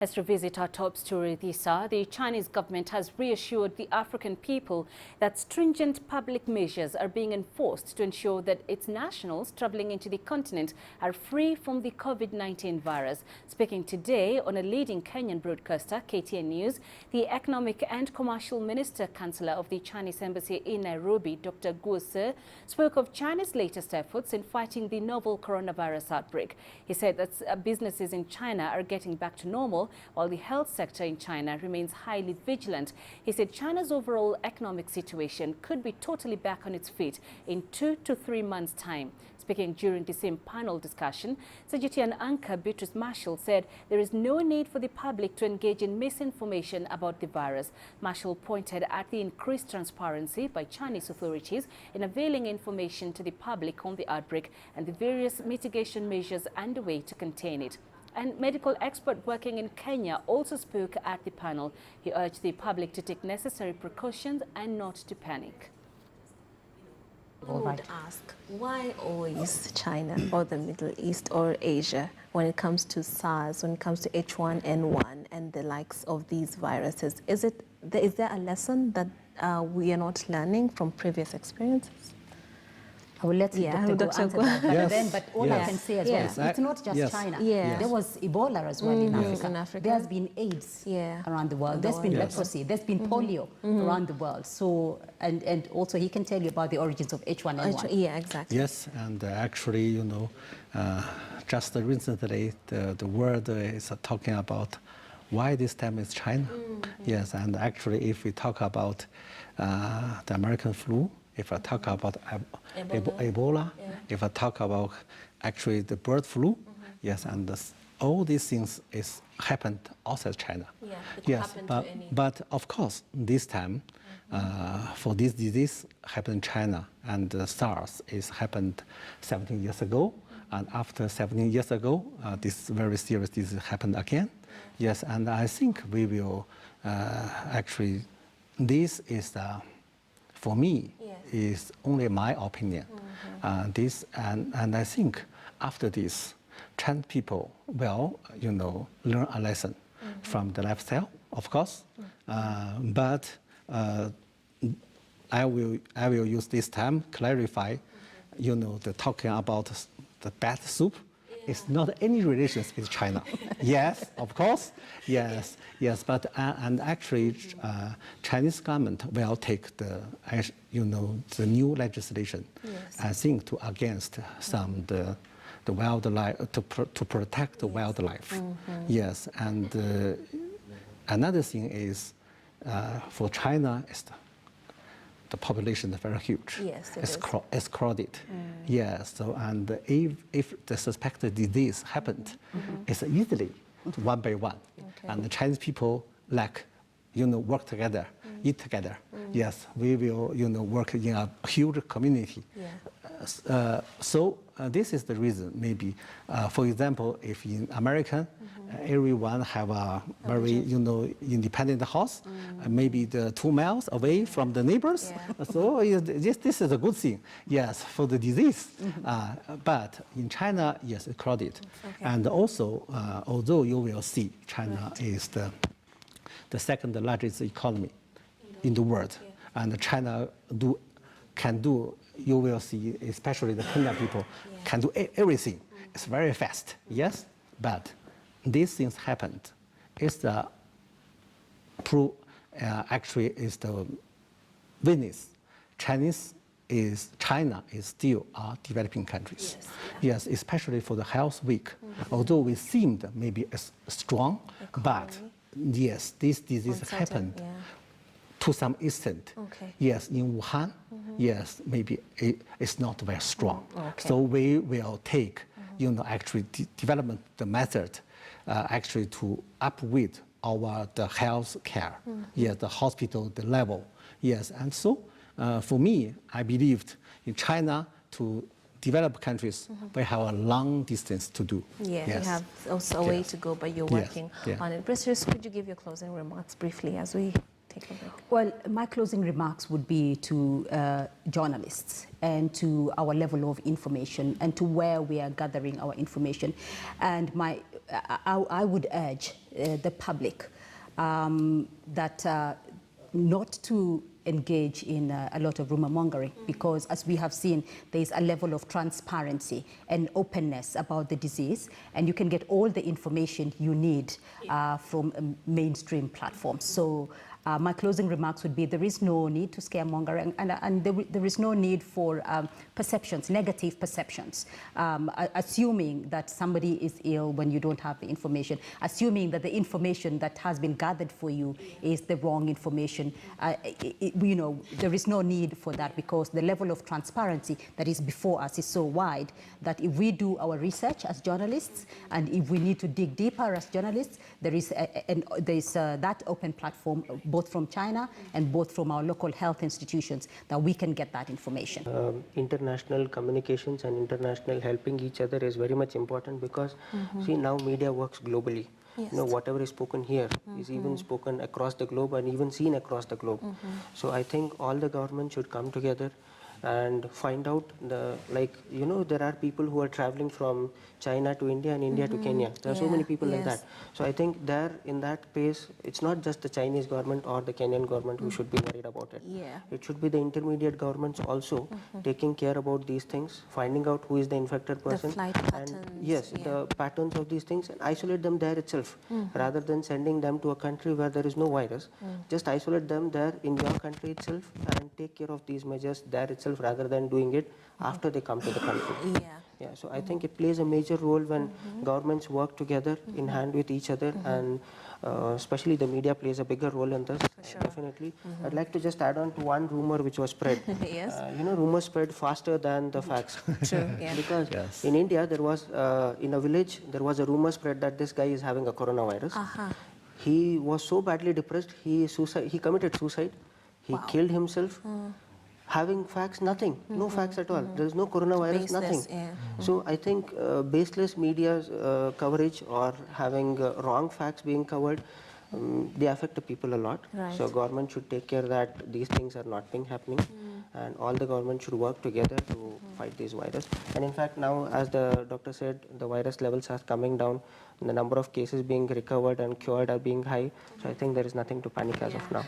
Let's revisit our top story this hour. The Chinese government has reassured the African people that stringent public measures are being enforced to ensure that its nationals traveling into the continent are free from the COVID-19 virus. Speaking today on a leading Kenyan broadcaster, CGTN News, the Economic and Commercial Minister Chancellor of the Chinese Embassy in Nairobi, Dr. Guo Ce, spoke of China's latest efforts in fighting the novel coronavirus outbreak. He said that businesses in China are getting back to normal, while the health sector in China remains highly vigilant. He said China's overall economic situation could be totally back on its feet in 2 to 3 months' time. Speaking during the same panel discussion, CGTN anchor Beatrice Marshall said there is no need for the public to engage in misinformation about the virus. Marshall pointed at the increased transparency by Chinese authorities in availing information to the public on the outbreak and the various mitigation measures underway to contain it. And medical expert working in Kenya also spoke at the panel. He urged the public to take necessary precautions and not to panic. I would ask, why always China or the Middle East or Asia when it comes to SARS, when it comes to H1N1 and the likes of these viruses? Is there a lesson that we are not learning from previous experiences? I will let Dr. Go answer that. Yes. But all I can say as well, it's not just China. There was Ebola as well in Africa. There's been AIDS around the world. There's been leprosy. There's been polio around the world. So, and also he can tell you about the origins of H1N1. Yeah, exactly. Yes, and actually, you know, just recently the world is talking about why this time is China. Yes, and actually, if we talk about the American flu, if I talk about Ebola, if I talk about actually the bird flu, yes, and all these things happened outside China. Yes, but of course this time for this disease happened in China, and SARS happened 17 years ago, and after 17 years ago, this very serious disease happened again. Yes, and I think we will actually, this is for me, is only my opinion. And I think after this, Chinese people will, you know, learn a lesson from the lifestyle, of course. But I will use this time clarify, you know, the talking about the bad soup. It's not any relations with China. Yes, of course. Yes, yes. But and actually, Chinese government will take the, you know, the new legislation. I think to against some the wildlife to protect the wildlife. Yes, and another thing is for China is the population is very huge. Yes, it's crowded. Yes, so and if the suspected disease happened, it's easily one by one. And the Chinese people like, you know, work together, eat together. Yes, we will, you know, work in a huge community. So this is the reason. Maybe, for example, if in America, everyone have a very, you know, independent house, maybe the 2 miles away from the neighbors. So this is a good thing. Yes, for the disease. But in China, yes, it's crowded. And also, although you will see China is the second largest economy in the world, and China can do. You will see, especially the Kenyan people, can do everything. It's very fast, yes? But these things happened. It's the actually is the witness. China is still a developing countries. Yes, especially for the health week. Although we seemed maybe strong, but yes, this disease happened to some extent. Yes, in Wuhan, yes, maybe it's not very strong. So we will take, you know, actually development the method, actually to upgrade the health care. Yes, the hospital, the level. Yes, and so for me, I believed in China to developed countries, we have a long distance to do. Yeah, you have also a way to go, but you're working on it. Beatrice, could you give your closing remarks briefly as we take a break? Well, my closing remarks would be to journalists and to our level of information and to where we are gathering our information. And my I would urge the public that not to engage in a lot of rumor mongering, because as we have seen, there is a level of transparency and openness about the disease, and you can get all the information you need from mainstream platforms. So my closing remarks would be there is no need to scaremonger, and there is no need for perceptions, negative perceptions, assuming that somebody is ill when you don't have the information, assuming that the information that has been gathered for you is the wrong information. You know, there is no need for that, because the level of transparency that is before us is so wide that if we do our research as journalists, and if we need to dig deeper as journalists, there is that open platform, both from China and both from our local health institutions, that we can get that information. International communications and international helping each other is very much important, because see, now media works globally. Yes. You know, whatever is spoken here is even spoken across the globe and even seen across the globe. So I think all the governments should come together and find out there are people who are traveling from China to India and India to Kenya. There are so many people like that. So I think there, in that space, it's not just the Chinese government or the Kenyan government who should be worried about it. It should be the intermediate governments also taking care about these things, finding out who is the infected person. The flight patterns. And yes, the patterns of these things, and isolate them there itself, rather than sending them to a country where there is no virus. Just isolate them there in your country itself and take care of these measures there itself, rather than doing it after they come to the country. So I think it plays a major role when governments work together in hand with each other, and especially the media plays a bigger role in this. Definitely. I'd like to just add on to one rumor which was spread. You know, rumors spread faster than the facts. True. Because in India, there was in a village, there was a rumor spread that this guy is having a coronavirus. He was so badly depressed, he committed suicide. He killed himself. Having facts, nothing. No facts at all. There is no coronavirus, nothing. So I think baseless media coverage or having wrong facts being covered, they affect the people a lot. So government should take care that these things are not being happening, and all the government should work together to fight this virus. And in fact, now, as the doctor said, the virus levels are coming down. The number of cases being recovered and cured are being high. So I think there is nothing to panic as of now.